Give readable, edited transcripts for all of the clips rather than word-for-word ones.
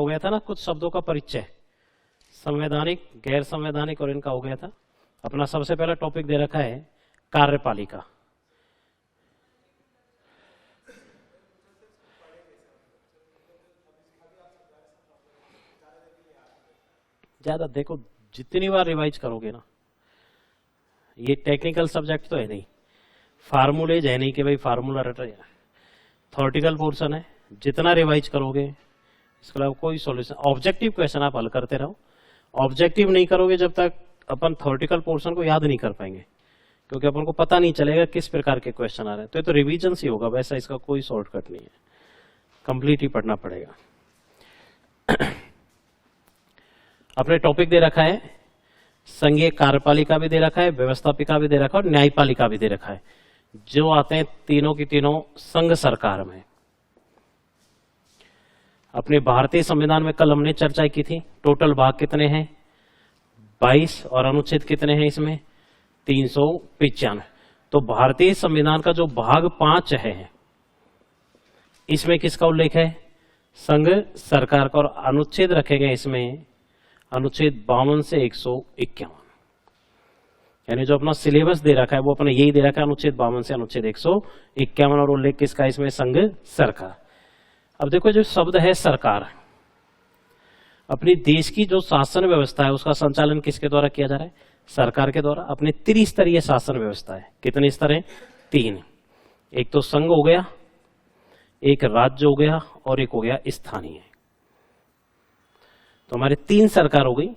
हो गया था ना कुछ शब्दों का परिचय, संवैधानिक, गैर संवैधानिक और इनका हो गया था। अपना सबसे पहला टॉपिक दे रखा है कार्यपालिका। ज्यादा देखो, जितनी बार रिवाइज करोगे ना, ये टेक्निकल सब्जेक्ट तो है नहीं, फार्मूलेज है नहीं कि भाई फार्मूला रट रहे, थॉर्टिकल पोर्शन है, जितना रिवाइज करोगे इसके अलावा कोई सॉल्यूशन। ऑब्जेक्टिव क्वेश्चन आप हल करते रहो, ऑब्जेक्टिव नहीं करोगे जब तक अपन थॉर्टिकल पोर्शन को याद नहीं कर पाएंगे, क्योंकि अपन को पता नहीं चलेगा किस प्रकार के क्वेश्चन आ रहे हैं। तो ये तो रिवीजन ही होगा, वैसा इसका कोई शॉर्टकट नहीं है, कंप्लीट ही पढ़ना पड़ेगा। अपने टॉपिक दे रखा है संघीय कार्यपालिका भी दे रखा है, व्यवस्थापिका भी दे रखा है और न्यायपालिका भी दे रखा है, जो आते हैं तीनों की तीनों संघ सरकार में। अपने भारतीय संविधान में कल हमने चर्चा की थी, टोटल भाग कितने हैं 22 और अनुच्छेद कितने हैं इसमें 395। तो भारतीय संविधान का जो भाग 5 है इसमें किसका उल्लेख है, संघ सरकार का, और अनुच्छेद रखे गए इसमें अनुच्छेद 52 से 151, यानी जो अपना सिलेबस दे रखा है वो अपने यही दे रखा है, अनुच्छेद 52 से अनुच्छेद 151, और उल्लेख किसका इसमें, संघ सरकार। अब देखो जो शब्द है सरकार, अपनी देश की जो शासन व्यवस्था है उसका संचालन किसके द्वारा किया जा रहा है, सरकार के द्वारा। अपने त्रिस्तरीय शासन व्यवस्था है, कितने स्तर है 3, एक तो संघ हो गया, एक राज्य हो गया और एक हो गया स्थानीय। तो हमारे 3 सरकार हो गई,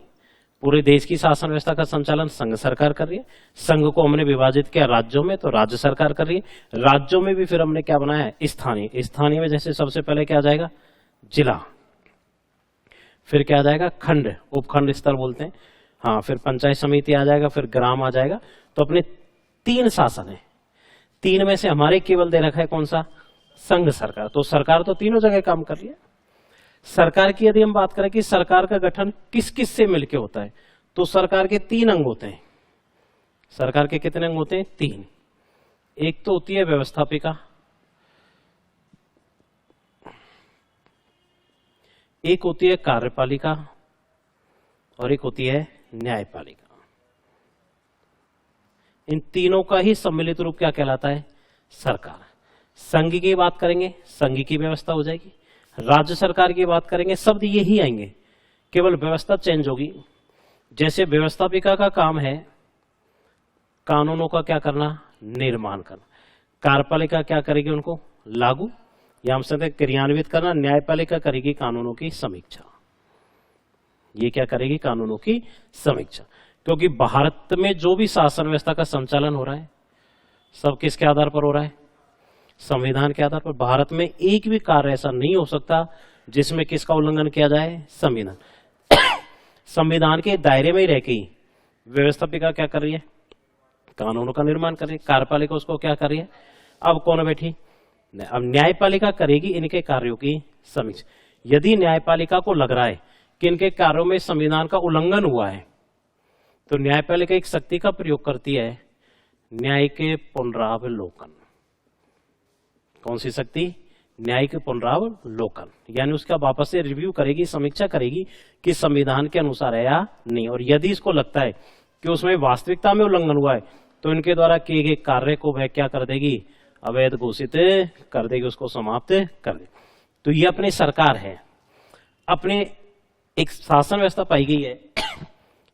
पूरे देश की शासन व्यवस्था का संचालन संघ सरकार कर रही है। संघ को हमने विभाजित किया राज्यों में, तो राज्य सरकार कर रही है। राज्यों में भी फिर हमने क्या बनाया है, स्थानीय। स्थानीय में जैसे सबसे पहले क्या आ जाएगा, जिला, फिर क्या आ जाएगा, खंड, उपखंड स्तर बोलते हैं, हाँ, फिर पंचायत समिति आ जाएगा, फिर ग्राम आ जाएगा। तो अपने 3 शासन है, 3 में से हमारे केवल दे रखा है कौन सा, संघ सरकार। तो सरकार तो तीनों जगह काम कर रही है। सरकार की यदि हम बात करें कि सरकार का गठन किस किस से मिलकर होता है, तो सरकार के 3 अंग होते हैं। सरकार के कितने अंग होते हैं, 3। एक तो होती है व्यवस्थापिका, एक होती है कार्यपालिका और एक होती है न्यायपालिका। इन तीनों का ही सम्मिलित रूप क्या कहलाता है, सरकार। संघ की बात करेंगे, संघ की व्यवस्था हो जाएगी। राज्य सरकार की बात करेंगे, शब्द यही आएंगे, केवल व्यवस्था चेंज होगी। जैसे व्यवस्थापिका का काम है कानूनों का क्या करना, निर्माण करना। कार्यपालिका क्या करेगी, उनको लागू या हमसे क्रियान्वित करना। न्यायपालिका करेगी कानूनों की समीक्षा। ये क्या करेगी, कानूनों की समीक्षा। क्योंकि भारत में जो भी शासन व्यवस्था का संचालन हो रहा है सब किसके आधार पर हो रहा है, संविधान के आधार पर। भारत में एक भी कार्य ऐसा नहीं हो सकता जिसमें किसका उल्लंघन किया जाए, संविधान। संविधान के दायरे में ही रह के ही व्यवस्थापिका क्या कर रही है, कानूनों का निर्माण कर रही है। कार्यपालिका उसको क्या कर रही है, अब कौन बैठी, अब न्यायपालिका करेगी इनके कार्यों की समीक्षा। यदि न्यायपालिका को लग रहा है कि इनके कार्यों में संविधान का उल्लंघन हुआ है, तो न्यायपालिका एक शक्ति का प्रयोग करती है, न्याय के पुनरावलोकन। कौन सी शक्ति, न्याय के पुनरावलोकन, यानी उसका वापस से रिव्यू करेगी, समीक्षा करेगी कि संविधान के अनुसार है या नहीं। और यदि इसको लगता है कि उसमें वास्तविकता में उल्लंघन हुआ है, तो इनके द्वारा किए गए कार्य को वह क्या कर देगी, अवैध घोषित कर देगी, उसको समाप्त कर देगी। तो ये अपनी सरकार है। अपने एक शासन व्यवस्था पाई गई है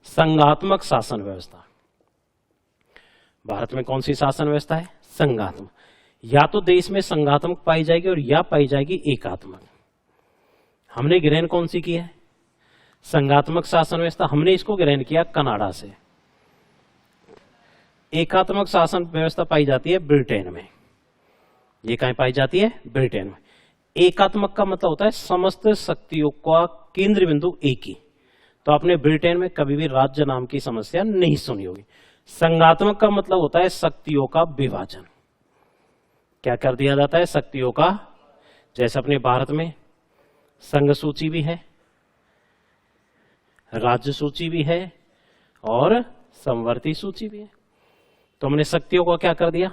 संघात्मक शासन व्यवस्था। भारत में कौन सी शासन व्यवस्था है, संघात्मक। या तो देश में संघात्मक पाई जाएगी और या पाई जाएगी एकात्मक। हमने ग्रहण कौन सी की है, संघात्मक शासन व्यवस्था। हमने इसको ग्रहण किया कनाडा से। एकात्मक शासन व्यवस्था पाई जाती है ब्रिटेन में। ये कहां पाई जाती है, ब्रिटेन में। एकात्मक का मतलब होता है समस्त शक्तियों का केंद्र बिंदु एक ही। तो आपने ब्रिटेन में कभी भी राज्य नाम की समस्या नहीं सुनी होगी। संघात्मक का मतलब होता है शक्तियों का विभाजन। क्या कर दिया जाता है, शक्तियों का, जैसे अपने भारत में संघ सूची भी है, राज्य सूची भी है और समवर्ती सूची भी है। तो हमने शक्तियों को क्या कर दिया।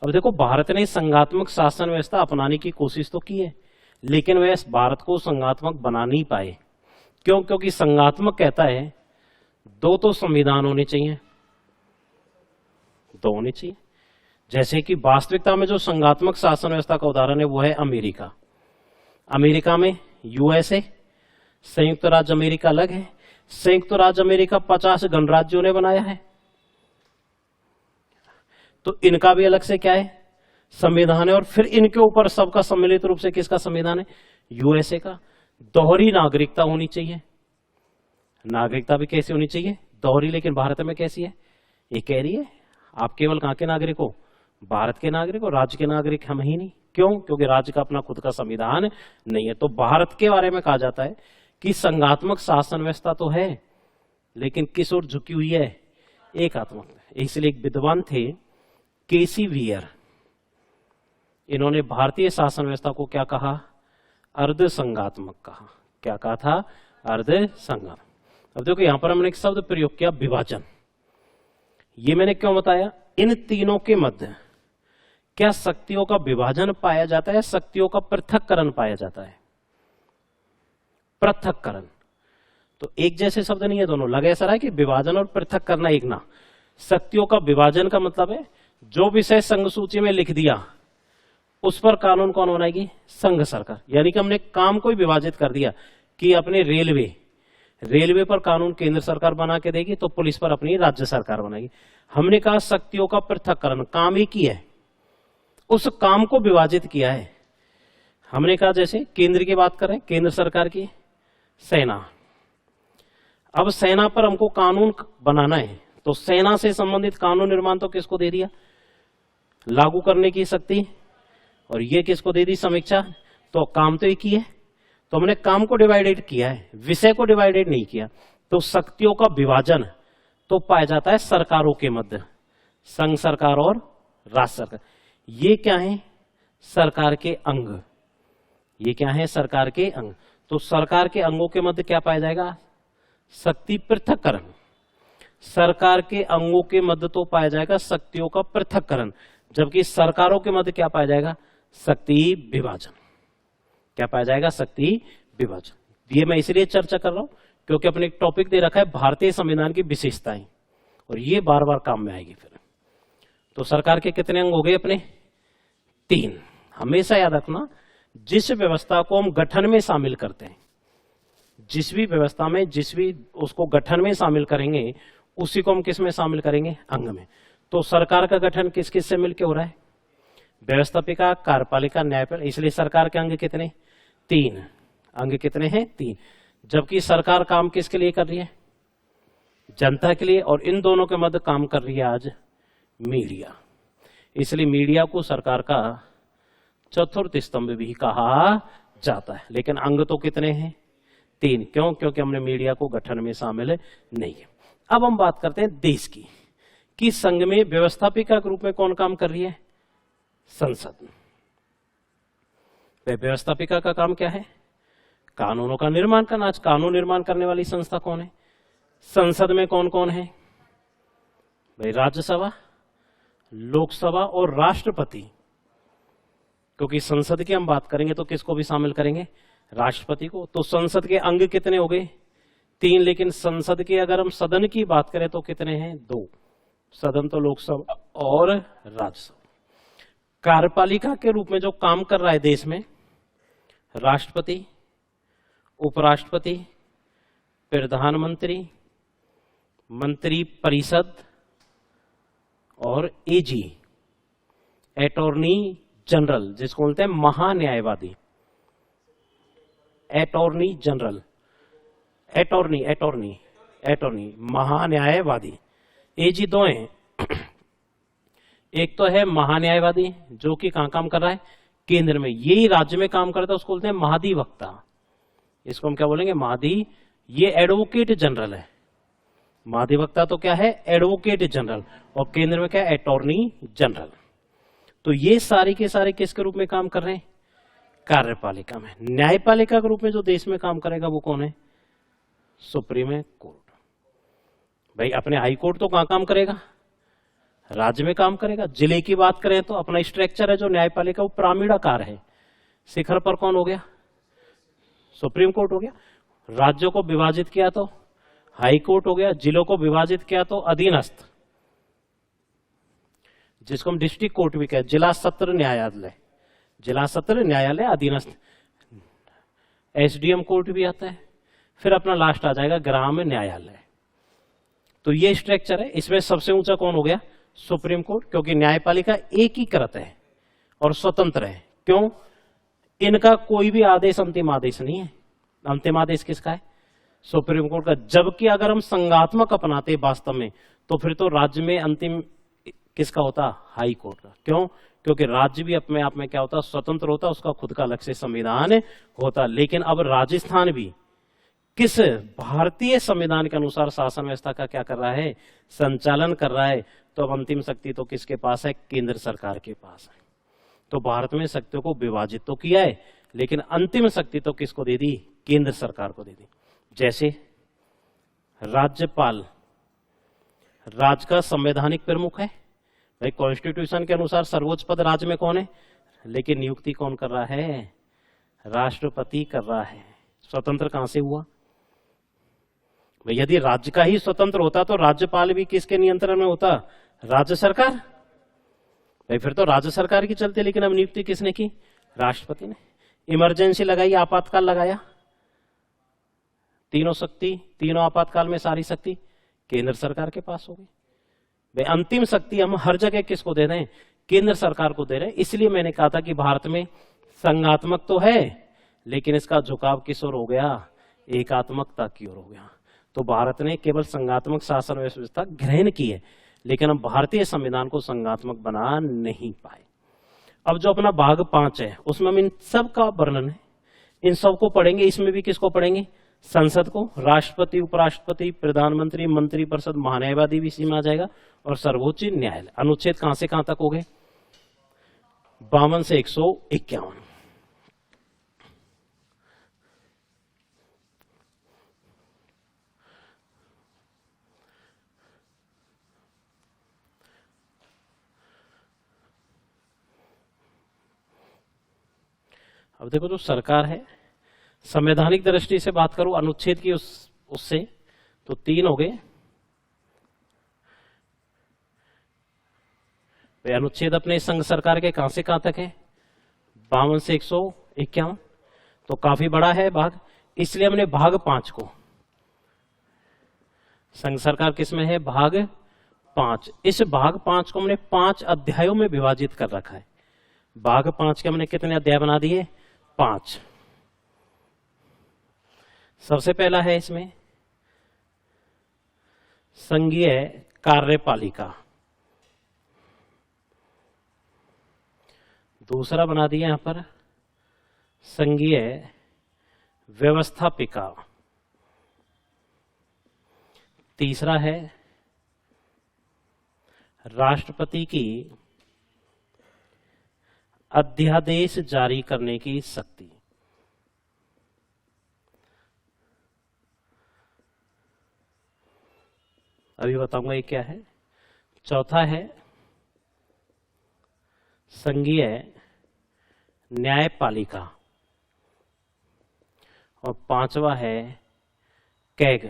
अब देखो, भारत ने संघात्मक शासन व्यवस्था अपनाने की कोशिश तो की है, लेकिन वह भारत को संघात्मक बना नहीं पाए। क्यों? क्योंकि संघात्मक कहता है दो तो संविधान होने चाहिए, दो होने चाहिए। जैसे कि वास्तविकता में जो संघात्मक शासन व्यवस्था का उदाहरण है वो है अमेरिका। अमेरिका में यूएसए, संयुक्त राज्य अमेरिका अलग है। संयुक्त राज्य अमेरिका 50 गणराज्यों ने बनाया है, तो इनका भी अलग से क्या है, संविधान है। और फिर इनके ऊपर सबका सम्मिलित रूप से किसका संविधान है, यूएसए का। दोहरी नागरिकता होनी चाहिए, नागरिकता भी कैसी होनी चाहिए, दोहरी। लेकिन भारत में कैसी है, ये कह रही है आप केवल कहां के नागरिक हो, भारत के नागरिक हो, राज्य के नागरिक हम ही नहीं। क्यों? क्योंकि राज्य का अपना खुद का संविधान नहीं है। तो भारत के बारे में कहा जाता है कि संघात्मक शासन व्यवस्था तो है, लेकिन किस ओर झुकी हुई है, एकात्मक। इसलिए एक विद्वान थे केसी वियर, इन्होंने भारतीय शासन व्यवस्था को क्या कहा, अर्ध संघात्मक कहा। क्या कहा था, अर्ध संघात्मक। अब देखो यहां पर हमने एक शब्द प्रयोग किया, विभाजन। ये मैंने क्यों बताया, इन तीनों के मध्य क्या शक्तियों का विभाजन पाया जाता है, शक्तियों का पृथक्करण पाया जाता है। पृथक्करण तो एक जैसे शब्द नहीं है, दोनों लगे ऐसा रहा है कि विभाजन और पृथक करना एक ना। शक्तियों का विभाजन का मतलब है जो विषय संघ सूची में लिख दिया उस पर कानून कौन बनाएगी, संघ सरकार। यानी कि हमने काम को ही विभाजित कर दिया कि अपने रेलवे पर कानून केंद्र सरकार बना के देगी, तो पुलिस पर अपनी राज्य सरकार बनाएगी। हमने कहा शक्तियों का पृथक्करण, काम एक ही है, उस काम को विभाजित किया है। हमने कहा जैसे केंद्र की बात करें, केंद्र सरकार की सेना, अब सेना पर हमको कानून बनाना है, तो सेना से संबंधित कानून निर्माण तो किसको दे दिया, लागू करने की शक्ति, और ये किसको दे दी, समीक्षा। तो काम तो एक ही है, तो हमने काम को डिवाइडेड किया है, विषय को डिवाइडेड नहीं किया। तो शक्तियों का विभाजन तो पाया जाता है सरकारों के मध्य, संघ सरकार और राज्य सरकार। ये क्या है, सरकार के अंग। ये क्या है, सरकार के अंग। तो सरकार के अंगों के मध्य क्या पाया जाएगा, शक्ति पृथक्करण। सरकार के अंगों के मध्य तो पाया जाएगा शक्तियों का पृथक्करण, जबकि सरकारों के मध्य क्या पाया जाएगा, शक्ति विभाजन। क्या पाया जाएगा, शक्ति विभाजन। ये मैं इसलिए चर्चा कर रहा हूं क्योंकि अपने एक टॉपिक दे रखा है भारतीय संविधान की विशेषताएं, और ये बार बार काम में आएगी फिर। तो सरकार के कितने अंग हो गए अपने, 3। हमेशा याद रखना, जिस व्यवस्था को हम गठन में शामिल करते हैं, जिस भी व्यवस्था में जिस भी उसको गठन में शामिल करेंगे उसी को हम किस में शामिल करेंगे, अंग में। तो सरकार का गठन किस किस से मिलकर हो रहा है, व्यवस्थापिका, कार्यपालिका, न्यायपालिका। इसलिए सरकार के अंग कितने, 3। अंग कितने हैं, 3। जबकि सरकार काम किसके लिए कर रही है, जनता के लिए, और इन दोनों के मध्य काम कर रही है आज मीडिया। इसलिए मीडिया को सरकार का चतुर्थ स्तंभ भी कहा जाता है। लेकिन अंग तो कितने हैं, 3। क्यों? क्योंकि हमने मीडिया को गठन में शामिल नहीं है। अब हम बात करते हैं देश की, कि संघ में व्यवस्थापिका के रूप में कौन काम कर रही है, संसद। व्यवस्थापिका का काम क्या है, कानूनों का निर्माण करना। आज कानून निर्माण करने वाली संस्था कौन है, संसद में कौन कौन है भाई, राज्यसभा, लोकसभा और राष्ट्रपति। क्योंकि संसद की हम बात करेंगे तो किसको भी शामिल करेंगे, राष्ट्रपति को। तो संसद के अंग कितने हो गए, 3। लेकिन संसद के अगर हम सदन की बात करें तो कितने हैं, 2। सदन तो लोकसभा और राज्यसभा। कार्यपालिका के रूप में जो काम कर रहा है देश में, राष्ट्रपति, उपराष्ट्रपति, प्रधानमंत्री, मंत्री परिषद और एजी, अटॉर्नी जनरल, जिसको बोलते हैं महान्यायवादी। अटॉर्नी जनरल, अटॉर्नी महान्यायवादी। एजी 2 हैं, एक तो है महान्यायवादी जो कि कहां काम कर रहा है, केंद्र में, यही राज्य में काम करता है, उसको बोलते हैं महाधिवक्ता। इसको हम क्या बोलेंगे, महाधि। ये एडवोकेट जनरल है। महाधिवक्ता तो क्या है, एडवोकेट जनरल, और केंद्र में क्या है, अटॉर्नी जनरल। तो ये सारे के सारे किसके रूप में काम कर रहे हैं, कार्यपालिका में। न्यायपालिका के रूप में जो देश में काम करेगा वो कौन है, सुप्रीम कोर्ट। भाई अपने हाई कोर्ट तो कहां काम करेगा, राज्य में काम करेगा। जिले की बात करें तो अपना स्ट्रक्चर है जो न्यायपालिका, वो पिरामिडाकार है। शिखर पर कौन हो गया, सुप्रीम कोर्ट हो गया, राज्यों को विभाजित किया तो हाई कोर्ट हो गया, जिलों को विभाजित किया तो अधीनस्थ, जिसको हम डिस्ट्रिक्ट कोर्ट भी कहते, जिला सत्र न्यायालय, जिला सत्र न्यायालय अधीनस्थ, एसडीएम कोर्ट भी आता है, फिर अपना लास्ट आ जाएगा ग्राम न्यायालय। तो ये स्ट्रक्चर है। इसमें सबसे ऊंचा कौन हो गया? सुप्रीम कोर्ट, क्योंकि न्यायपालिका एकीकृत है और स्वतंत्र है। क्यों? इनका कोई भी आदेश अंतिम आदेश नहीं है। अंतिम आदेश किसका है? सुप्रीम कोर्ट का। जबकि अगर हम संघात्मक अपनाते वास्तव में, तो फिर तो राज्य में अंतिम किसका होता? हाई कोर्ट का। क्यों? क्योंकि राज्य भी अपने आप में क्या होता? स्वतंत्र होता, उसका खुद का अलग से संविधान होता। लेकिन अब राजस्थान भी किस भारतीय संविधान के अनुसार शासन व्यवस्था का क्या कर रहा है? संचालन कर रहा है। तो अब अंतिम शक्ति तो किसके पास है? केंद्र सरकार के पास है। तो भारत में शक्तियों को विभाजित तो किया है, लेकिन अंतिम शक्ति तो किसको दे दी? केंद्र सरकार को दे दी। जैसे राज्यपाल राज्य का संवैधानिक प्रमुख है, भाई कॉन्स्टिट्यूशन के अनुसार सर्वोच्च पद राज्य में कौन है? लेकिन नियुक्ति कौन कर रहा है? राष्ट्रपति कर रहा है। स्वतंत्र कहां से हुआ? भाई यदि राज्य का ही स्वतंत्र होता तो राज्यपाल भी किसके नियंत्रण में होता? राज्य सरकार। भाई फिर तो राज्य सरकार की चलती, लेकिन अब नियुक्ति किसने की? राष्ट्रपति ने। इमरजेंसी लगाई, आपातकाल लगाया, तीनों शक्ति, तीनों आपातकाल में सारी शक्ति केंद्र सरकार के पास हो गई। भाई अंतिम शक्ति हम हर जगह किसको दे रहे हैं? केंद्र सरकार को दे रहे हैं। इसलिए मैंने कहा था कि भारत में संघात्मक तो है, लेकिन इसका झुकाव किस ओर हो गया? एकात्मकता की ओर हो गया। तो भारत ने केवल संघात्मक शासन व्यवस्था ग्रहण की है, लेकिन हम भारतीय संविधान को संघात्मक बना नहीं पाए। अब जो अपना भाग 5 है, उसमें हम इन सब का वर्णन है, इन सबको पढ़ेंगे। इसमें भी किसको पढ़ेंगे? संसद को, राष्ट्रपति, उपराष्ट्रपति, प्रधानमंत्री, मंत्रिपरिषद, महान्यायवादी भी इसी में आ जाएगा, और सर्वोच्च न्यायालय। अनुच्छेद कहां से कहां तक हो गए? 52 से 151। अब देखो, जो सरकार है, संवैधानिक दृष्टि से बात करूं अनुच्छेद की उससे तो 3 हो गए। अनुच्छेद अपने संघ सरकार के कहां से कहां तक है? 52 से 151। तो काफी बड़ा है भाग, इसलिए हमने भाग 5 को, संघ सरकार किसमें है? भाग 5। इस भाग 5 को हमने 5 अध्यायों में विभाजित कर रखा है। भाग 5 के हमने कितने अध्याय बना दिए? 5। सबसे पहला है इसमें संघीय कार्यपालिका, दूसरा बना दिया यहां पर संघीय व्यवस्थापिका, तीसरा है राष्ट्रपति की अध्यादेश जारी करने की शक्ति, अभी बताऊंगा ये क्या है। चौथा है संघीय न्यायपालिका, और 5वां है CAG,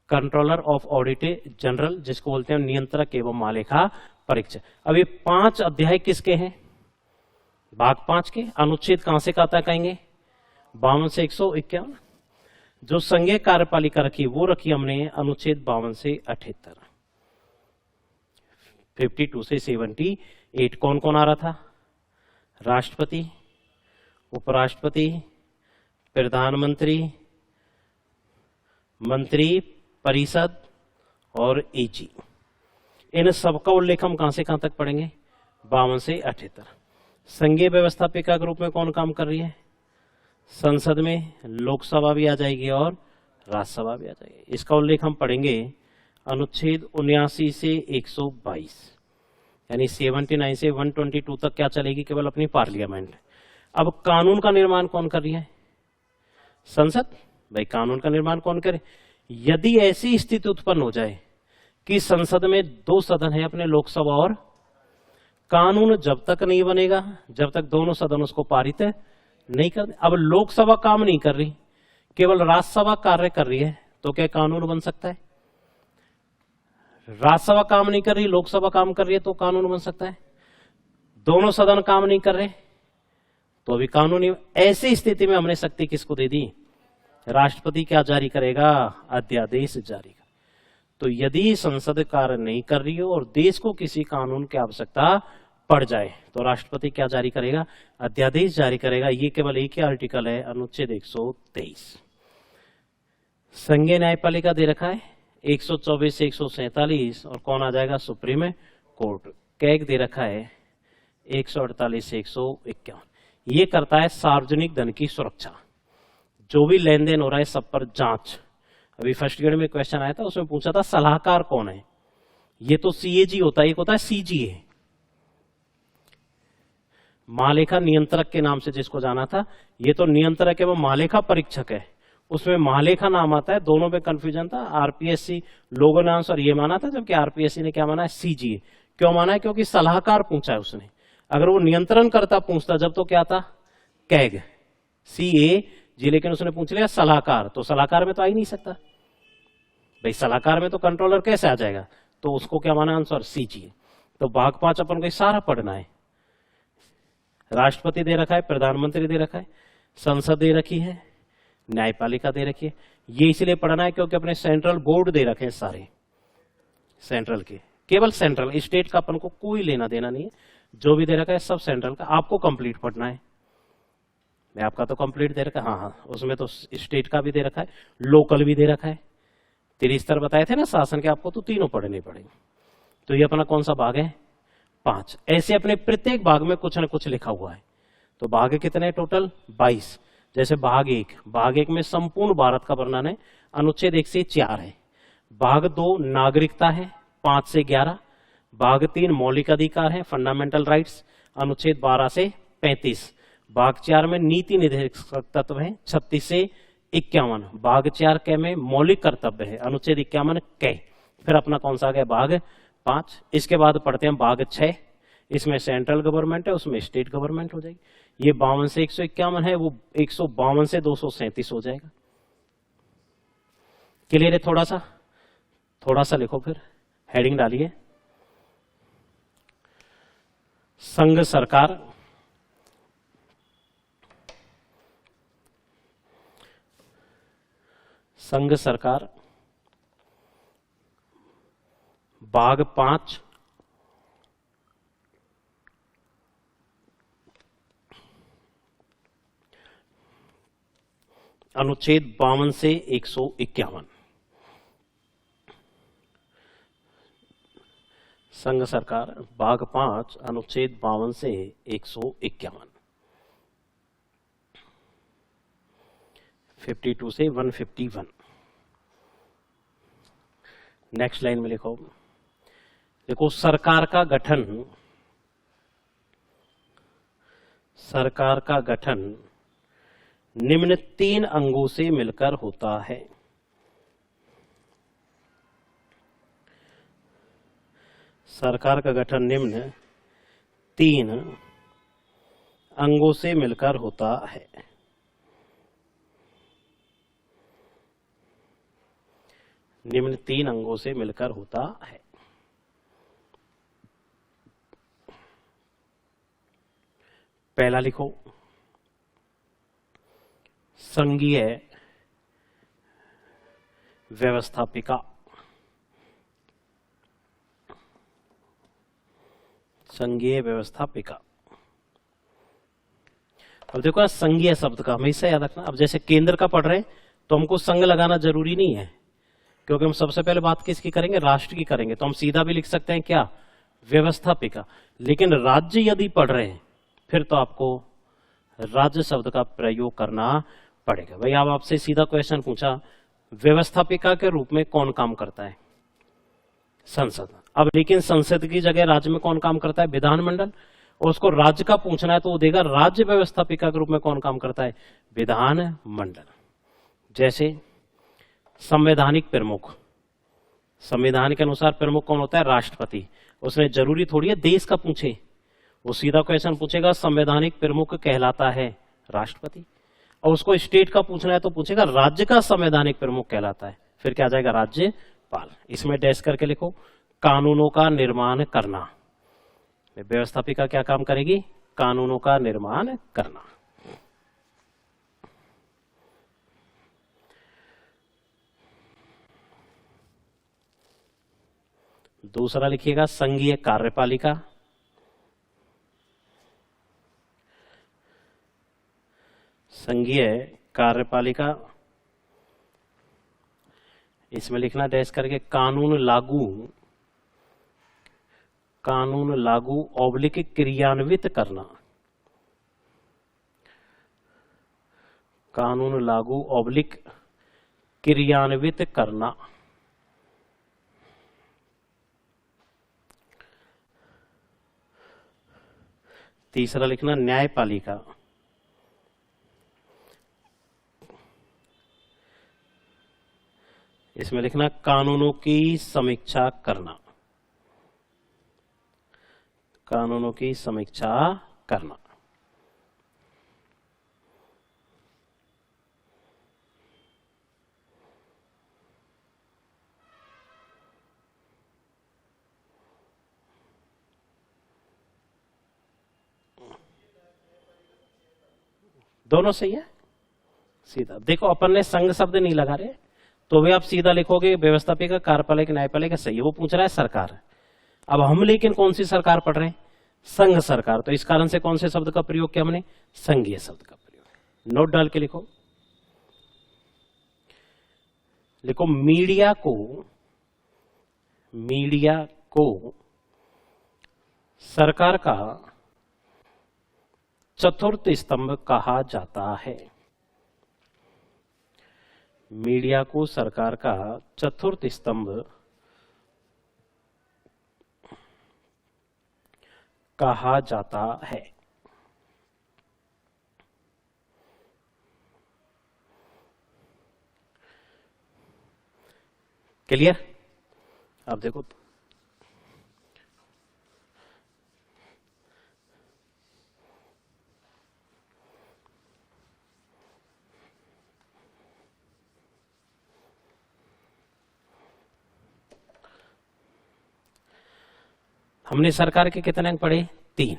controller of audit general, जिसको बोलते हैं नियंत्रक एवं महालेखा परीक्षक। अब ये 5 अध्याय किसके हैं? भाग 5 के। अनुच्छेद कहां से कहां तक आएंगे? 52 से 151। जो संघीय कार्यपालिका रखी वो रखी हमने अनुच्छेद 52 से 78, 52 से 78। कौन कौन आ रहा था? राष्ट्रपति, उपराष्ट्रपति, प्रधानमंत्री, मंत्री परिषद और एजी। इन सबका उल्लेख हम कहां से कहां तक पढ़ेंगे? 52 से 78। संघीय व्यवस्थापिका के रूप में कौन काम कर रही है? संसद में लोकसभा भी आ जाएगी और राज्यसभा भी आ जाएगी। इसका उल्लेख हम पढ़ेंगे अनुच्छेद 79 से 122, यानी 79 से 122 तक क्या चलेगी? केवल अपनी पार्लियामेंट। अब कानून का निर्माण कौन कर रही है? संसद। भाई कानून का निर्माण कौन करे? यदि ऐसी स्थिति उत्पन्न हो जाए कि संसद में 2 सदन है अपने, लोकसभा और, कानून जब तक नहीं बनेगा जब तक दोनों सदन उसको पारित नहीं कर, अब लोकसभा काम नहीं कर रही, केवल राज्यसभा कार्य कर रही है, तो क्या कानून बन सकता है? राज्यसभा काम नहीं कर रही, लोकसभा काम कर रही है, तो कानून बन सकता है। दोनों सदन काम नहीं कर रहे तो भी कानूनी। ऐसी स्थिति में हमने शक्ति किसको दे दी? राष्ट्रपति क्या जारी करेगा? अध्यादेश जारी कर। तो यदि संसद कार्य नहीं कर रही हो और देश को किसी कानून की आवश्यकता पड़ जाए तो राष्ट्रपति क्या जारी करेगा? अध्यादेश जारी करेगा। ये केवल एक ही आर्टिकल है, अनुच्छेद 123। संघीय न्यायपालिका दे रखा है 124 से 147 और कौन आ जाएगा? Supreme court. कैग दे रखा है 148 से 151। ये करता है सार्वजनिक धन की सुरक्षा, जो भी लेन देन हो रहा है सब पर जांच। अभी फर्स्ट ग्रेड में क्वेश्चन आया था, उसमें पूछा था सलाहकार कौन है? ये तो सीएजी होता है, एक होता है सीजीए, महालेखा नियंत्रक के नाम से जिसको जाना था। ये तो नियंत्रक एवं महालेखा परीक्षक है, उसमें महालेखा नाम आता है। दोनों में कंफ्यूजन था। आरपीएससी लोगों ने आंसर ये माना था, जबकि आरपीएससी ने क्या माना है? सीजीए। क्यों माना है? क्योंकि सलाहकार पूछा है उसने। अगर वो नियंत्रण करता पूछता जब तो क्या था? कैग, सीए जी, लेकिन उसने पूछ लिया सलाहकार, तो सलाहकार में तो आ ही नहीं सकता भाई। सलाहकार में तो कंट्रोलर कैसे आ जाएगा? तो उसको क्या माना आंसर? सीजीए। तो भाग 5 अपन को सारा पढ़ना है। राष्ट्रपति दे रखा है, प्रधानमंत्री दे रखा है, संसद दे रखी है, न्यायपालिका दे रखी है। ये इसलिए पढ़ना है क्योंकि अपने सेंट्रल बोर्ड दे रखे हैं सारे, सेंट्रल के, केवल सेंट्रल। स्टेट का अपन को कोई लेना देना नहीं है, जो भी दे रखा है सब सेंट्रल का। आपको कंप्लीट पढ़ना है। मैं आपका तो कंप्लीट दे रखा है, हाँ, उसमें तो स्टेट का भी दे रखा है, लोकल भी दे रखा है। 3 स्तर बताए थे ना शासन के, आपको तो तीनों पढ़ने पड़ेंगे। तो ये अपना कौन सा भाग है? 5। ऐसे अपने प्रत्येक भाग में कुछ न कुछ लिखा हुआ है। तो भाग कितने टोटल? 22। जैसे भाग 1 में संपूर्ण भारत का वर्णन है, अनुच्छेद 1 से 4 है। भाग 2 नागरिकता है, 5 से 11। भाग 3 मौलिक अधिकार है, फंडामेंटल राइट्स, अनुच्छेद 12 से 35। भाग 4 में नीति निर्देशक तत्व है, 36 से 51। भाग 4 क में मौलिक कर्तव्य है, अनुच्छेद 51 क। फिर अपना कौन सा आ गया? भाग 5। इसके बाद पढ़ते हैं भाग 6। इसमें सेंट्रल गवर्नमेंट है, उसमें स्टेट गवर्नमेंट हो जाएगी। ये 52 से 151 है, वो 152 से 237 हो जाएगा। क्लियर है? थोड़ा सा लिखो, फिर हेडिंग डालिए। संघ सरकार, संघ सरकार, भाग 5 अनुच्छेद 52 से 151। संघ सरकार भाग 5 अनुच्छेद 52 से 151। 52 से 151। नेक्स्ट लाइन में लिखो, देखो सरकार का गठन, सरकार का गठन निम्न 3 अंगों से मिलकर होता है। सरकार का गठन निम्न 3 अंगों से मिलकर होता है। निम्न 3 अंगों से मिलकर होता है। पहला लिखो, संघीय व्यवस्थापिका। संघीय व्यवस्थापिका। अब देखो, संघीय शब्द का हमेशा याद रखना। अब जैसे केंद्र का पढ़ रहे हैं तो हमको संघ लगाना जरूरी नहीं है, क्योंकि हम सबसे पहले बात किसकी करेंगे? राष्ट्र की करेंगे। तो हम सीधा भी लिख सकते हैं क्या? व्यवस्थापिका। लेकिन राज्य यदि पढ़ रहे हैं फिर तो आपको राज्य शब्द का प्रयोग करना पड़ेगा। भाई अब आपसे सीधा क्वेश्चन पूछा, व्यवस्थापिका के रूप में कौन काम करता है? संसद। अब लेकिन संसद की जगह राज्य में कौन काम करता है? विधानमंडल। और उसको राज्य का पूछना है तो वो देगा राज्य व्यवस्थापिका के रूप में कौन काम करता है? विधानमंडल। जैसे संवैधानिक प्रमुख, संविधान के अनुसार प्रमुख कौन होता है? राष्ट्रपति। उसने जरूरी थोड़ी है देश का पूछे, वो सीधा क्वेश्चन पूछेगा संवैधानिक प्रमुख कहलाता है राष्ट्रपति। और उसको स्टेट का पूछना है तो पूछेगा राज्य का संवैधानिक प्रमुख कहलाता है, फिर क्या आ जाएगा राज्यपाल। इसमें डैश करके लिखो कानूनों का निर्माण करना। व्यवस्थापिका क्या काम करेगी? कानूनों का निर्माण करना। दूसरा लिखिएगा संघीय कार्यपालिका। संघीय कार्यपालिका, इसमें लिखना डैश करके कानून लागू ऑब्लिक क्रियान्वित करना। कानून लागू ऑब्लिक क्रियान्वित करना। तीसरा लिखना न्यायपालिका। इसमें लिखना कानूनों की समीक्षा करना। कानूनों की समीक्षा करना। दोनों सही है। सीधा देखो, अपन ने संघ शब्द नहीं लगा रहे तो भी आप सीधा लिखोगे व्यवस्थापिका, कार्यपालिका, न्यायपालिका, सही है। वो पूछ रहा है सरकार। अब हम लेकिन कौन सी सरकार पढ़ रहे हैं? संघ सरकार। तो इस कारण से कौन से शब्द का प्रयोग किया हमने? संघीय शब्द का प्रयोग। नोट डाल के लिखो। लिखो मीडिया को सरकार का चतुर्थ स्तंभ कहा जाता है। मीडिया को सरकार का चतुर्थ स्तंभ कहा जाता है। क्लियर? अब देखो, हमने सरकार के कितने अंक पढ़े? 3।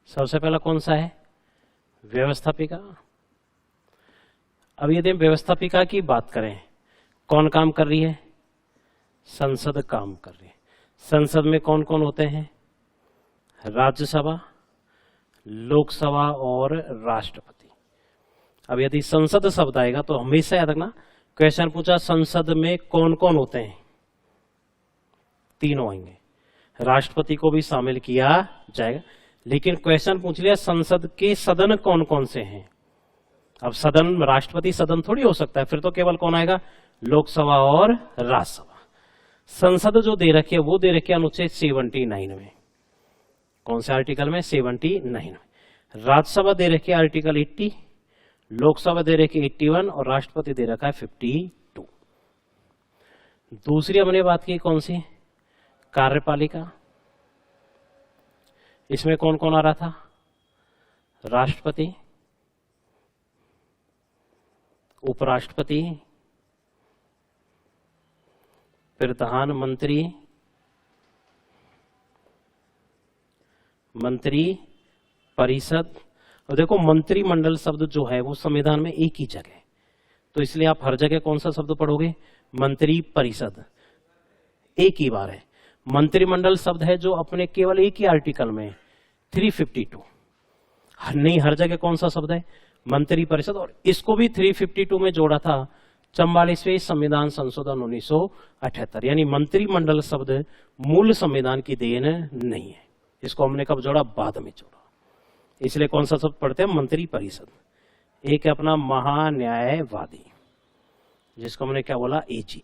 सबसे पहला कौन सा है? व्यवस्थापिका। अब यदि व्यवस्थापिका की बात करें, कौन काम कर रही है? संसद काम कर रही है। संसद में कौन कौन होते हैं? राज्यसभा, लोकसभा और राष्ट्रपति। अब यदि संसद शब्द आएगा तो हमेशा याद रखना, क्वेश्चन पूछा संसद में कौन कौन होते हैं? तीनों आएंगे। राष्ट्रपति को भी शामिल किया जाएगा। लेकिन क्वेश्चन पूछ लिया संसद के सदन कौन कौन से हैं। अब सदन, राष्ट्रपति सदन थोड़ी हो सकता है, फिर तो केवल कौन आएगा? लोकसभा और राज्यसभा। संसद जो दे रखी है वो दे रखी है अनुच्छेद 79 में। कौन से आर्टिकल में? 79 में। राज्यसभा दे रखी है आर्टिकल 80, लोकसभा दे रखी है 81 और राष्ट्रपति दे रखा है 52। दूसरी हमने बात की कौन सी? कार्यपालिका। इसमें कौन कौन आ रहा था? राष्ट्रपति, उपराष्ट्रपति, प्रधानमंत्री, मंत्री परिषद। और देखो मंत्रिमंडल शब्द जो है वो संविधान में एक ही जगह, तो इसलिए आप हर जगह कौन सा शब्द पढ़ोगे? मंत्री परिषद। एक ही बार है। मंत्रिमंडल शब्द है जो अपने केवल एक ही आर्टिकल में 352, नहीं हर जगह कौन सा शब्द है? मंत्री परिषद। और इसको भी 352 में जोड़ा था 44वें संविधान संशोधन 1978। यानी मंत्रिमंडल शब्द मूल संविधान की देन नहीं है, इसको हमने कब जोड़ा? बाद में जोड़ा। इसलिए कौन सा शब्द पढ़ते हैं? मंत्री परिषद। एक है अपना महान्यायवादी, जिसको हमने क्या बोला? एजी।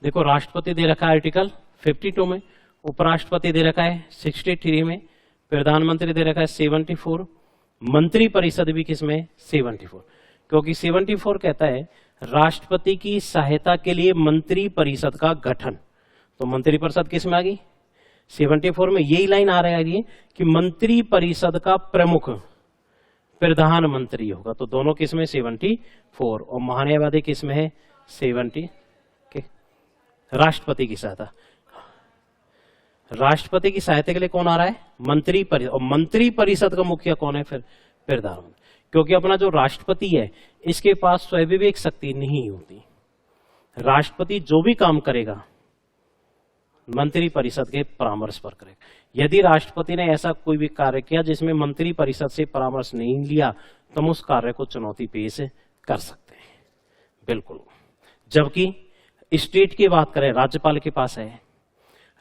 देखो राष्ट्रपति दे रखा है आर्टिकल 52 में, उपराष्ट्रपति दे रखा है 63 में, प्रधानमंत्री दे रखा है 74, मंत्री परिषद भी किसमें? 74। क्योंकि 74 कहता है राष्ट्रपति की सहायता के लिए मंत्री परिषद का गठन। तो मंत्री परिषद किस में आ गई? 74 में। यही लाइन आ रही है कि मंत्री परिषद का प्रमुख प्रधानमंत्री होगा। तो दोनों किस में 74 और महान्यायवादी किस में है 70 के राष्ट्रपति की सहायता। राष्ट्रपति की सहायता के लिए कौन आ रहा है मंत्री परिषद, और मंत्री परिषद का मुखिया कौन है फिर प्रधानमंत्री, क्योंकि अपना जो राष्ट्रपति है इसके पास स्वविवेक शक्ति नहीं होती। राष्ट्रपति जो भी काम करेगा मंत्री परिषद के परामर्श पर करेगा। यदि राष्ट्रपति ने ऐसा कोई भी कार्य किया जिसमें मंत्री परिषद से परामर्श नहीं लिया तो हम उस कार्य को चुनौती पेश कर सकते हैं, बिल्कुल। जबकि स्टेट की बात करें, राज्यपाल के पास है,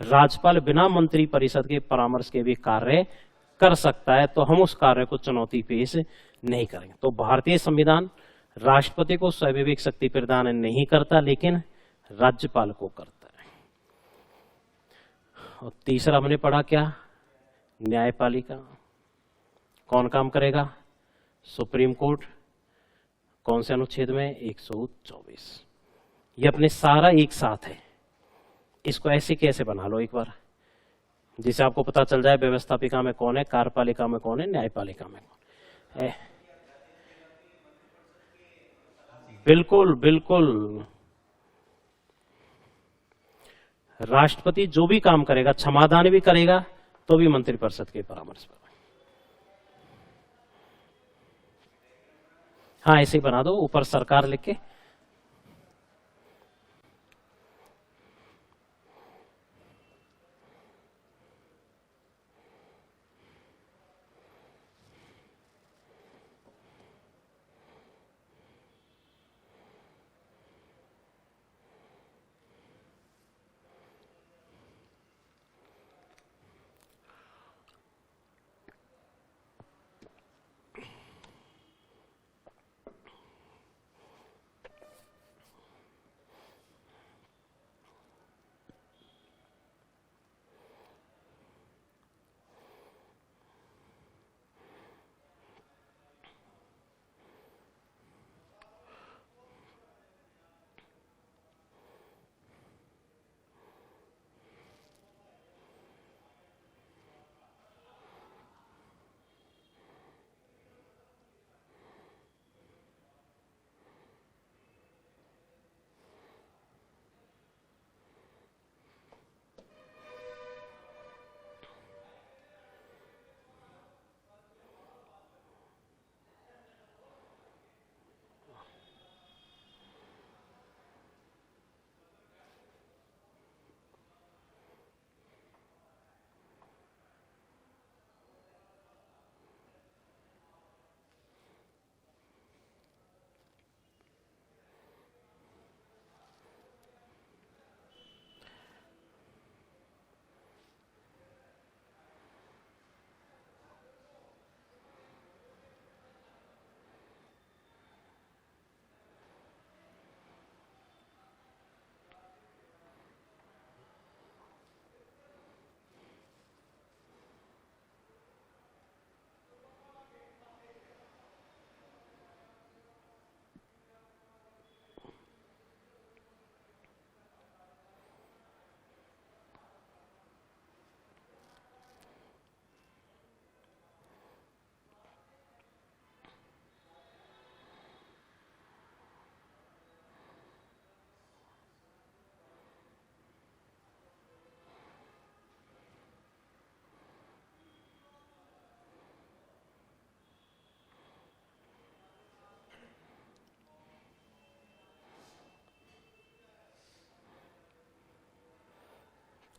राज्यपाल बिना मंत्री परिषद के परामर्श के भी कार्य कर सकता है, तो हम उस कार्य को चुनौती पेश नहीं करेंगे। तो भारतीय संविधान राष्ट्रपति को स्वविवेक शक्ति प्रदान नहीं करता, लेकिन राज्यपाल को करता है। और तीसरा हमने पढ़ा क्या, न्यायपालिका कौन काम करेगा, सुप्रीम कोर्ट। कौन से अनुच्छेद में 124। ये अपने सारा एक साथ है, इसको ऐसे कैसे बना लो एक बार, जिसे आपको पता चल जाए व्यवस्थापिका में कौन है, कार्यपालिका में कौन है, न्यायपालिका में कौन है। बिल्कुल बिल्कुल, राष्ट्रपति जो भी काम करेगा, क्षमादान भी करेगा तो भी मंत्रिपरिषद के परामर्श पर। हाँ ऐसे ही बना दो, ऊपर सरकार लिख के।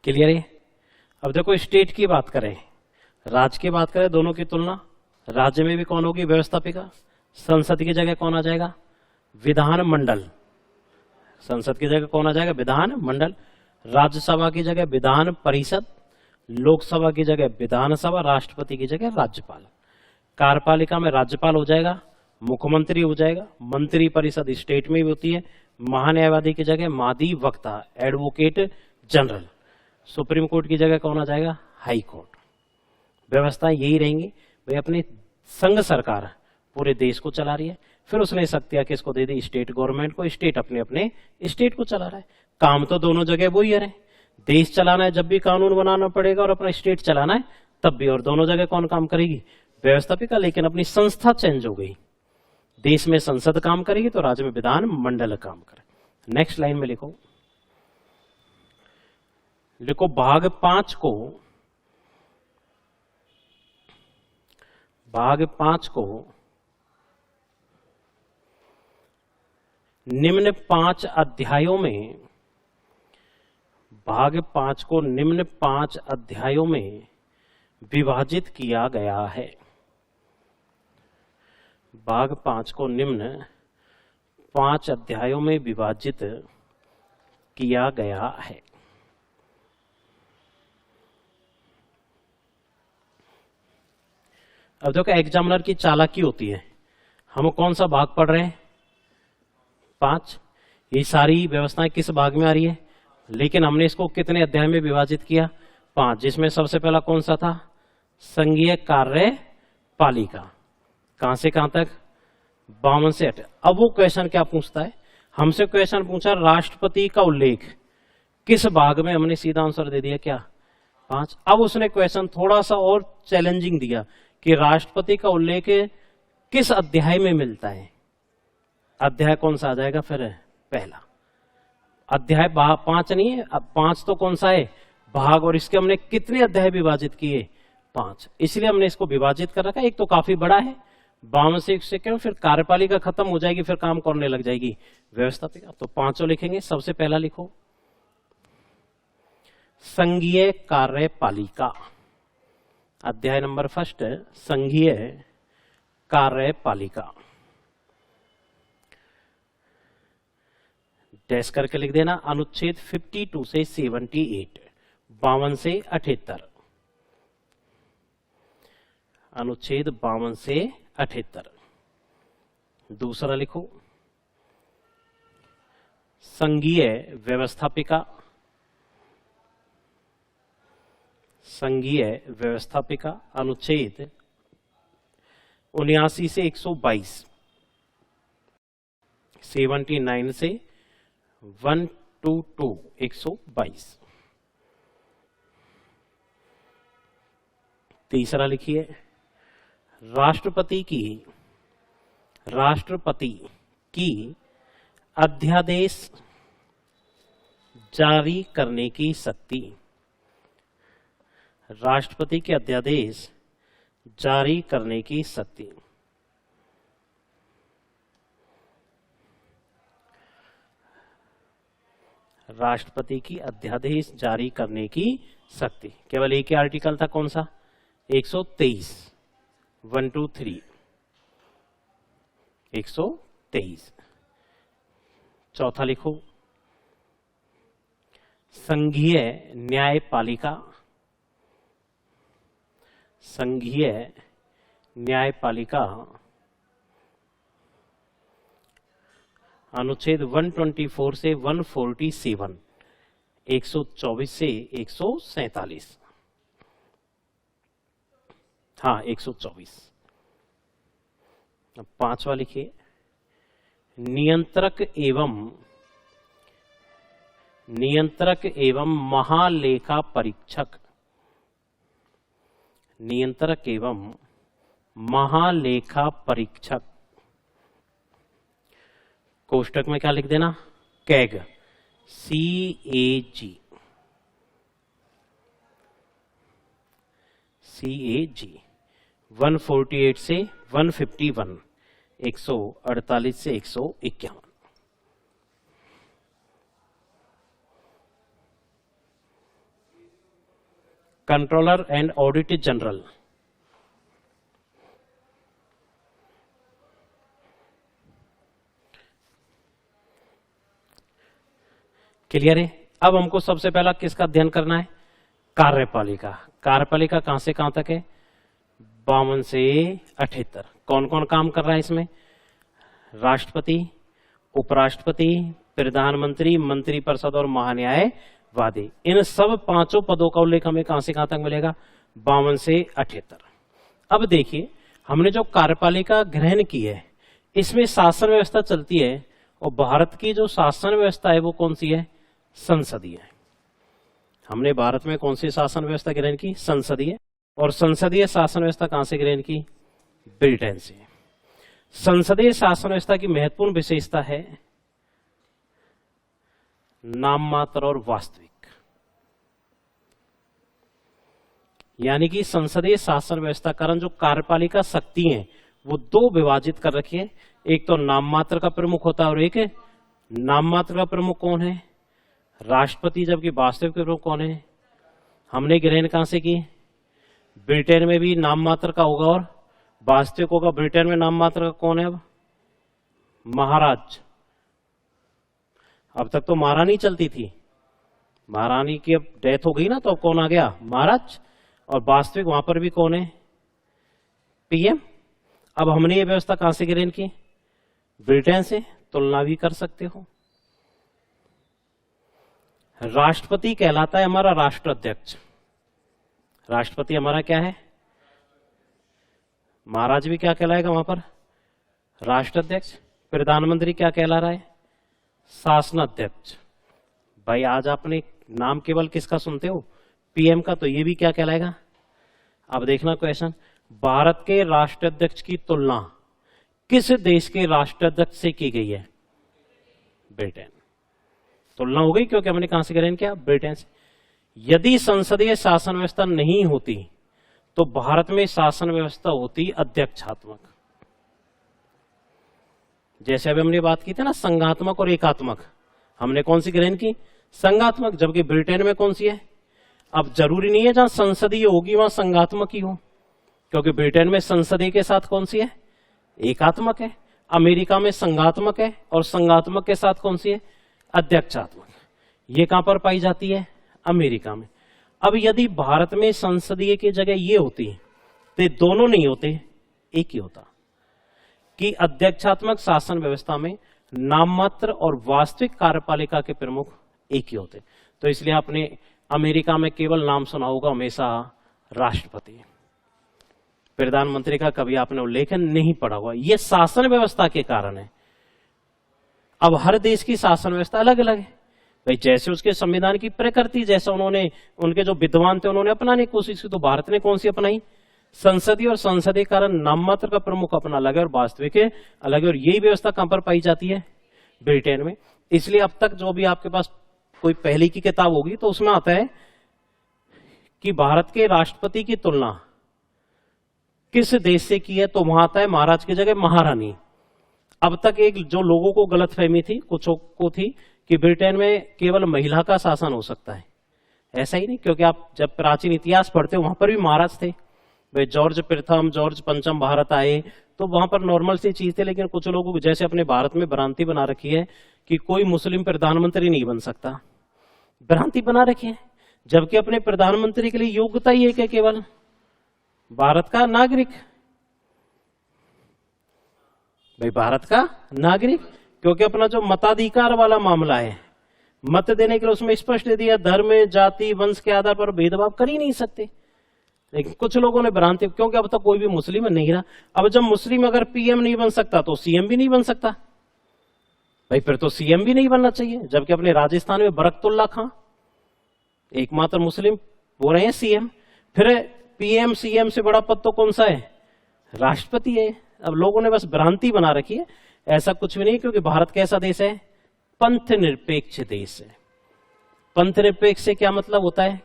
क्लियर है। अब देखो स्टेट की बात करें, राज्य की बात करें, दोनों की तुलना, राज्य में भी कौन होगी व्यवस्थापिका, संसद की जगह कौन आ जाएगा विधान मंडल, संसद की जगह कौन आ जाएगा विधान मंडल, राज्यसभा की जगह विधान परिषद, लोकसभा की जगह विधानसभा, राष्ट्रपति की जगह राज्यपाल। कार्यपालिका में राज्यपाल हो जाएगा, मुख्यमंत्री हो जाएगा, मंत्री परिषद स्टेट में भी होती है, महान्यायवादी की जगह महाधिवक्ता एडवोकेट जनरल, सुप्रीम कोर्ट की जगह कौन आ जाएगा हाई कोर्ट। व्यवस्था यही रहेंगी भाई। अपनी संघ सरकार पूरे देश को चला रही है, फिर उसने शक्तियां किसको दे दी स्टेट गवर्नमेंट को, स्टेट अपने अपने स्टेट को चला रहा है। काम तो दोनों जगह वही है, देश चलाना है जब भी कानून बनाना पड़ेगा और अपना स्टेट चलाना है तब भी, और दोनों जगह कौन काम करेगी व्यवस्थापिका, लेकिन अपनी संस्था चेंज हो गई। देश में संसद काम करेगी तो राज्य में विधान मंडल काम करे। नेक्स्ट लाइन में लिखो भाग 5 को निम्न 5 अध्यायों में, भाग 5 को निम्न 5 अध्यायों में विभाजित किया गया है। भाग 5 को निम्न 5 अध्यायों में विभाजित किया गया है। अब देखो एग्जामिनर की चालाकी होती है, हम कौन सा भाग पढ़ रहे हैं? 5। ये सारी व्यवस्थाएं किस भाग में आ रही है? लेकिन हमने इसको कितने अध्याय में विभाजित किया? 5, जिसमें सबसे पहला कौन सा था? संघीय कार्यपालिका। कहां से कहां तक? 52 से 8। अब वो क्वेश्चन क्या पूछता है हमसे? क्वेश्चन पूछा राष्ट्रपति का उल्लेख किस भाग में? हमने सीधा आंसर दे दिया क्या? 5। अब उसने क्वेश्चन थोड़ा सा और चैलेंजिंग दिया कि राष्ट्रपति का उल्लेख किस अध्याय में मिलता है? अध्याय कौन सा आ जाएगा फिर? पहला अध्याय 5 नहीं है, अब 5 तो कौन सा है? भाग। और इसके हमने कितने अध्याय विभाजित किए? 5। इसलिए हमने इसको विभाजित कर रखा। एक तो काफी बड़ा है, 52 से क्यों, फिर कार्यपालिका खत्म हो जाएगी, फिर काम करने लग जाएगी व्यवस्थापिका। तो 5 लिखेंगे। सबसे पहला लिखो संघीय कार्यपालिका, अध्याय नंबर 1 संघीय कार्यपालिका। डैश करके लिख देना। अनुच्छेद 52 से 78, 52 से 78, अनुच्छेद 52 से 78। दूसरा लिखो संघीय व्यवस्थापिका, संघीय व्यवस्थापिका, अनुच्छेद 79 से 122, 79 से 122, 122। तीसरा लिखिए राष्ट्रपति की अध्यादेश जारी करने की शक्ति, राष्ट्रपति के अध्यादेश जारी करने की शक्ति। राष्ट्रपति की अध्यादेश जारी करने की शक्ति। केवल एक ही आर्टिकल था, कौन सा? 123, 123, 123। चौथा लिखो संघीय न्यायपालिका, संघीय न्यायपालिका, अनुच्छेद 124 से 147, 124 से 147, हाँ 124। अब 5वां लिखिए नियंत्रक एवं महालेखा परीक्षक, नियंत्रक एवं महालेखा परीक्षक। कोष्टक में क्या लिख देना? CAG, CAG, CAG। 148 से 151, 148 से 151। Controller and auditor general, clear है? अब हमको सबसे पहला किसका अध्ययन करना है? कार्यपालिका। कार्यपालिका कहां से कहां तक है? 52 से 78। कौन कौन काम कर रहा है इसमें? राष्ट्रपति, उपराष्ट्रपति, प्रधानमंत्री, मंत्रिपरिषद और महान्यायवादी। इन सब 5 पदों का उल्लेख हमें कहां से कहां तक मिलेगा? 52 से 78। अब देखिए हमने जो कार्यपालिका ग्रहण की है इसमें शासन व्यवस्था चलती है, और भारत की जो शासन व्यवस्था है वो कौन सी है? संसदीय। हमने भारत में कौन सी शासन व्यवस्था ग्रहण की? संसदीय। और संसदीय शासन व्यवस्था कहां से ग्रहण की? ब्रिटेन से। संसदीय शासन व्यवस्था की महत्वपूर्ण विशेषता है नाम मात्र और वास्तविक। यानी कि संसदीय शासन व्यवस्था कारण जो कार्यपालिका शक्ति है वो दो विभाजित कर रखी है, एक तो नाम मात्र का प्रमुख होता है और एक नाम मात्र का प्रमुख कौन है? राष्ट्रपति। जबकि वास्तविक प्रमुख कौन है? हमने ग्रहण कहां से की? ब्रिटेन में भी नाम मात्र का होगा और वास्तविक होगा। ब्रिटेन में नाम मात्र का कौन है? अब महाराज। अब तक तो महारानी चलती थी, महारानी की अब डेथ हो गई ना, तो अब कौन आ गया? महाराज। और वास्तविक वहां पर भी कौन है? पीएम। अब हमने ये व्यवस्था कहां से ग्रहण की? ब्रिटेन से। तुलना भी कर सकते हो। राष्ट्रपति कहलाता है हमारा राष्ट्राध्यक्ष। राष्ट्रपति हमारा क्या है? महाराज भी क्या कहलाएगा वहां पर? राष्ट्राध्यक्ष। प्रधानमंत्री क्या कहला रहा है? शासनाध्यक्ष। भाई आज आपने नाम केवल किसका सुनते हो? पीएम का। तो ये भी क्या कहलाएगा? अब देखना क्वेश्चन, भारत के राष्ट्राध्यक्ष की तुलना किस देश के राष्ट्राध्यक्ष से की गई है? ब्रिटेन। तुलना हो गई क्योंकि हमने कहां से ग्रहण किया? ब्रिटेन से। यदि संसदीय शासन व्यवस्था नहीं होती तो भारत में शासन व्यवस्था होती अध्यक्षात्मक। जैसे अभी हमने बात की थी ना संघात्मक और एकात्मक, हमने कौन सी ग्रहण की? संघात्मक। जबकि ब्रिटेन में कौन सी है? अब जरूरी नहीं है जहां संसदीय होगी वहां संघात्मक ही हो, क्योंकि ब्रिटेन में संसदीय के साथ कौन सी है? एकात्मक है। अमेरिका में संघात्मक है और संघात्मक के साथ कौन सी है? अध्यक्षात्मक। ये कहां पर पाई जाती है? अमेरिका में। अब यदि भारत में संसदीय की जगह ये होती तो दोनों नहीं होते, एक ही होता कि अध्यक्षात्मक शासन व्यवस्था में नाम मात्र और वास्तविक कार्यपालिका के प्रमुख एक ही होते। तो इसलिए आपने अमेरिका में केवल नाम सुना होगा हमेशा राष्ट्रपति, प्रधानमंत्री का कभी आपने उल्लेख नहीं पढ़ा हुआ। यह शासन व्यवस्था के कारण है। अब हर देश की शासन व्यवस्था अलग अलग है भाई, जैसे उसके संविधान की प्रकृति, जैसा उन्होंने उनके जो विद्वान थे उन्होंने अपनाने की कोशिश की। तो भारत ने कौन सी अपनाई? संसदीय। और संसदीय कारण नाम मात्र का प्रमुख अपना अलग है और वास्तविक अलग है। और यही व्यवस्था कहां पर पाई जाती है? ब्रिटेन में। इसलिए अब तक जो भी आपके पास कोई पहली की किताब होगी तो उसमें आता है कि भारत के राष्ट्रपति की तुलना किस देश से की है, तो वहां आता है महाराज की जगह महारानी। अब तक एक जो लोगों को गलतफहमी थी, कुछों को थी, कि ब्रिटेन में केवल महिला का शासन हो सकता है। ऐसा ही नहीं, क्योंकि आप जब प्राचीन इतिहास पढ़ते हो वहां पर भी महाराज थे भाई। जॉर्ज प्रथम, जॉर्ज पंचम भारत आए तो वहां पर नॉर्मल सी चीज थी। लेकिन कुछ लोगों को जैसे अपने भारत में भ्रांति बना रखी है कि कोई मुस्लिम प्रधानमंत्री नहीं बन सकता, भ्रांति बना रखी है। जबकि अपने प्रधानमंत्री के लिए योग्यता ही एक है, केवल भारत का नागरिक भाई, भारत का नागरिक। क्योंकि अपना जो मताधिकार वाला मामला है, मत देने के लिए उसमें स्पष्ट दे दिया धर्म, जाति, वंश के आधार पर भेदभाव कर ही नहीं सकते। लेकिन कुछ लोगों ने भ्रांति, क्योंकि अब तक कोई भी मुस्लिम नहीं रहा। अब जब मुस्लिम अगर पीएम नहीं बन सकता तो सीएम भी नहीं बन सकता भाई, फिर तो सीएम भी नहीं बनना चाहिए। जबकि अपने राजस्थान में बरकतुल्ला खां एकमात्र मुस्लिम हो रहे हैं सीएम। फिर पीएम सीएम से बड़ा पद तो कौन सा है? राष्ट्रपति है। अब लोगों ने बस भ्रांति बना रखी है, ऐसा कुछ भी नहीं। क्योंकि भारत कैसा देश है? पंथ निरपेक्ष देश है। पंथ निरपेक्ष से क्या मतलब होता है?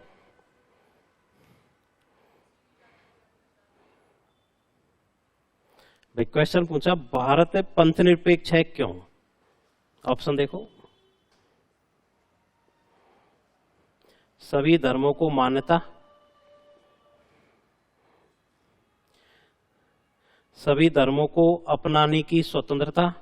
भाई क्वेश्चन पूछा भारत पंथ निरपेक्ष है क्यों? ऑप्शन देखो, सभी धर्मों को मान्यता, सभी धर्मों को अपनाने की स्वतंत्रता,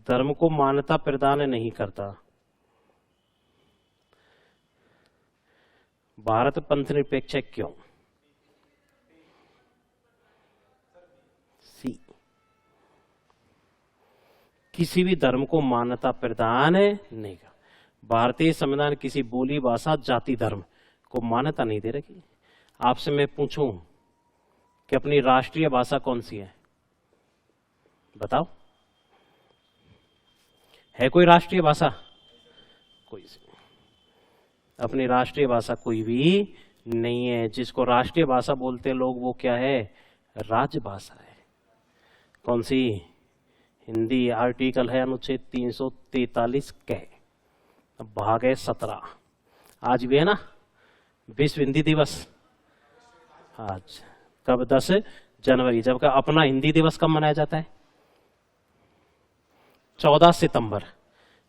धर्म को मान्यता प्रदान नहीं करता। भारत पंथ निरपेक्ष है क्यों? सी, किसी भी धर्म को मान्यता प्रदान नहीं कर। भारतीय संविधान किसी बोली, भाषा, जाति, धर्म को मान्यता नहीं दे रही। आपसे मैं पूछूं कि अपनी राष्ट्रीय भाषा कौन सी है? बताओ, है कोई राष्ट्रीय भाषा? कोई सी अपनी राष्ट्रीय भाषा कोई भी नहीं है। जिसको राष्ट्रीय भाषा बोलते हैं लोग, वो क्या है? राजभाषा है। कौन सी? हिंदी। आर्टिकल है अनुच्छेद 343 क। अब भाग है 17। आज भी है ना विश्व हिंदी दिवस। आज कब? 10 जनवरी। जबकि अपना हिंदी दिवस कब मनाया जाता है? 14 सितंबर।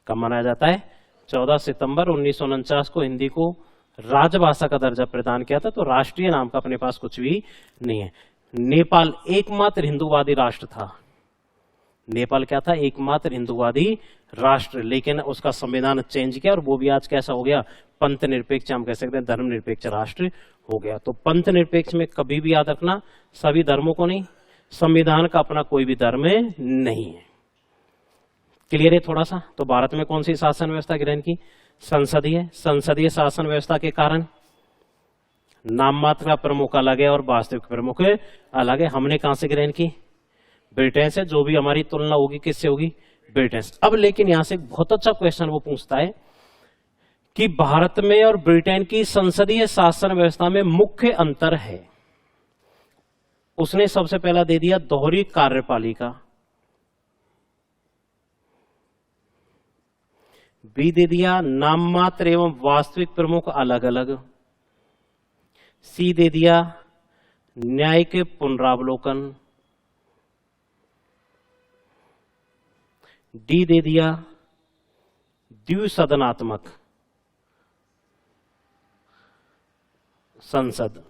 कब मनाया जाता है? 14 सितंबर 1949 को हिंदी को राजभाषा का दर्जा प्रदान किया था। तो राष्ट्रीय नाम का अपने पास कुछ भी नहीं है। नेपाल एकमात्र हिंदूवादी राष्ट्र था। नेपाल क्या था? एकमात्र हिंदूवादी राष्ट्र। लेकिन उसका संविधान चेंज किया और वो भी आज कैसा हो गया? पंथ निरपेक्ष, हम कह सकते हैं धर्म निरपेक्ष राष्ट्र हो गया। तो पंथ निरपेक्ष में कभी भी याद रखना, सभी धर्मों को नहीं, संविधान का अपना कोई भी धर्म नहीं है। क्लियर है थोड़ा सा? तो भारत में कौन सी शासन व्यवस्था ग्रहण की? संसदीय। संसदीय शासन व्यवस्था के कारण नाम मात्र का प्रमुख अलग है और वास्तविक प्रमुख अलग है। हमने कहां से ग्रहण की? ब्रिटेन से। जो भी हमारी तुलना होगी किससे होगी? ब्रिटेन से। अब लेकिन यहां से एक बहुत अच्छा क्वेश्चन वो पूछता है कि भारत में और ब्रिटेन की संसदीय शासन व्यवस्था में मुख्य अंतर है। उसने सबसे पहला दे दिया दोहरी कार्यपालिका, बी दे दिया नाम मात्र एवं वास्तविक प्रमुख अलग अलग, सी दे दिया न्यायिक पुनरावलोकन, डी दे दिया द्विसदनात्मक संसद।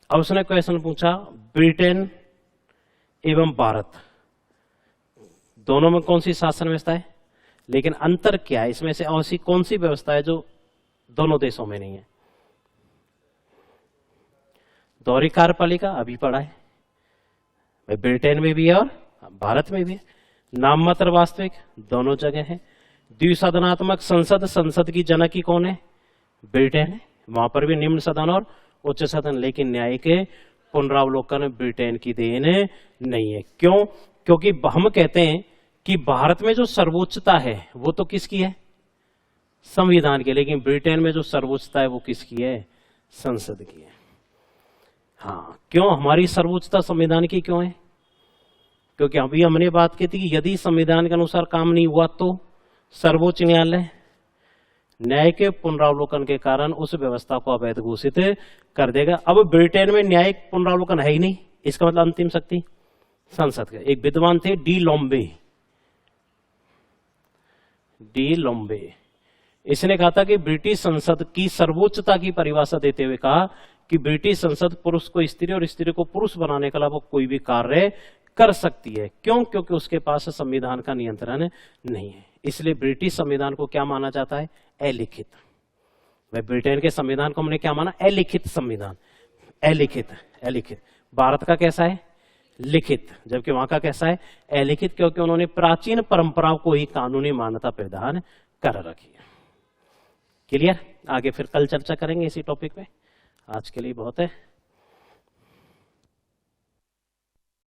अब उसने क्वेश्चन पूछा ब्रिटेन एवं भारत दोनों में कौन सी शासन व्यवस्था है, लेकिन अंतर क्या है? इसमें से ऐसी कौन सी व्यवस्था है जो दोनों देशों में नहीं है? दोहरी कार्यपालिका अभी पढ़ा है, ब्रिटेन में भी है और भारत में भी है। नाम मात्र वास्तविक दोनों जगह है। द्विसदनात्मक संसद, संसद की जनक की कौन है? ब्रिटेन है। वहां पर भी निम्न सदन और उच्च सदन। लेकिन न्यायिक पुनरावलोकन ब्रिटेन की देन नहीं है। क्यों? क्योंकि हम कहते हैं कि भारत में जो सर्वोच्चता है वो तो किसकी है? संविधान की। लेकिन ब्रिटेन में जो सर्वोच्चता है वो किसकी है? संसद की है। हाँ, क्यों हमारी सर्वोच्चता संविधान की क्यों है? क्योंकि अभी हमने बात की थी कि यदि संविधान के अनुसार काम नहीं हुआ तो सर्वोच्च न्यायालय न्याय के पुनरावलोकन के कारण उस व्यवस्था को अवैध घोषित कर देगा। अब ब्रिटेन में न्यायिक पुनरावलोकन है ही नहीं। इसका मतलब अंतिम शक्ति संसद के। एक विद्वान थे डी लोम्बे। इसने कहा था कि ब्रिटिश संसद की सर्वोच्चता की परिभाषा देते हुए कहा कि ब्रिटिश संसद पुरुष को स्त्री और स्त्री को पुरुष बनाने के अलावा कोई भी कार्य कर सकती है। क्यों? क्योंकि उसके पास संविधान का नियंत्रण नहीं है। इसलिए ब्रिटिश संविधान को क्या माना जाता है? अलिखित। वह ब्रिटेन के संविधान को हमने क्या माना? अलिखित संविधान। अलिखित। भारत का कैसा है? लिखित। जबकि वहां का कैसा है? अलिखित। क्योंकि उन्होंने प्राचीन परंपराओं को ही कानूनी मान्यता प्रदान कर रखी है। क्लियर? आगे फिर कल चर्चा करेंगे इसी टॉपिक पे। आज के लिए बहुत है।